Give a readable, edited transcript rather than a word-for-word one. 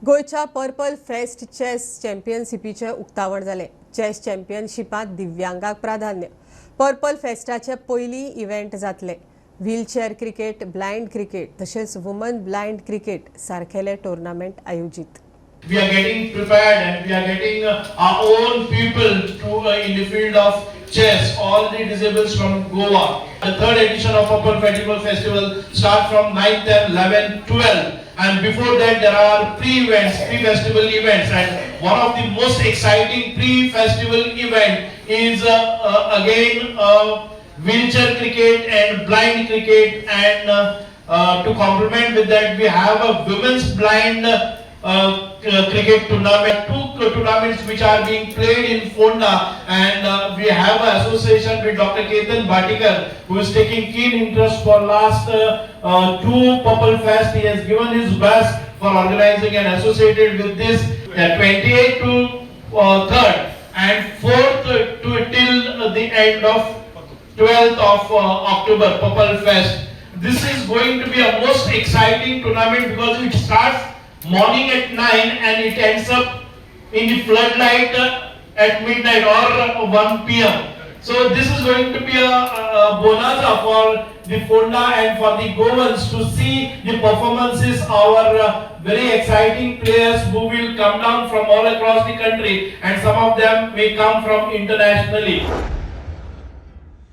गोयच्या purple fest chess चॅम्पियनशिपीचे उक्तावण जाले। Chess चॅम्पियनशिपात दिव्यांगांक प्राधान्य। पर्पल फेस्टाचे पयली इव्हेंट जातले। व्हीलचेअर क्रिकेट, ब्लाइंड क्रिकेट तसेच वुमन ब्लाइंड क्रिकेट सारखेले टूर्नामेंट आयोजित। We are getting prepared and we are getting our own people to in the field of chess, all the disabled from Goa. The third edition of Purple Festival starts from 9th and 11th, 12th. And before that there are pre-events, pre-festival events, and one of the most exciting pre-festival event is again wheelchair cricket and blind cricket, and to complement with that we have a women's blind cricket tournament, two tournaments which are being played in Fonda, and we have an association with Dr. Ketan Bhatikar, who is taking keen interest for last two Purple Fest. He has given his best for organizing and associated with this 28th to 3rd and 4th to till the end of 12th of October, Purple Fest. This is going to be a most exciting tournament because it starts morning at 9 and it ends up in the floodlight at midnight or 1 p.m. So this is going to be a bonanza for the Fonda and for the Goans to see the performances of our very exciting players who will come down from all across the country, and some of them may come from internationally.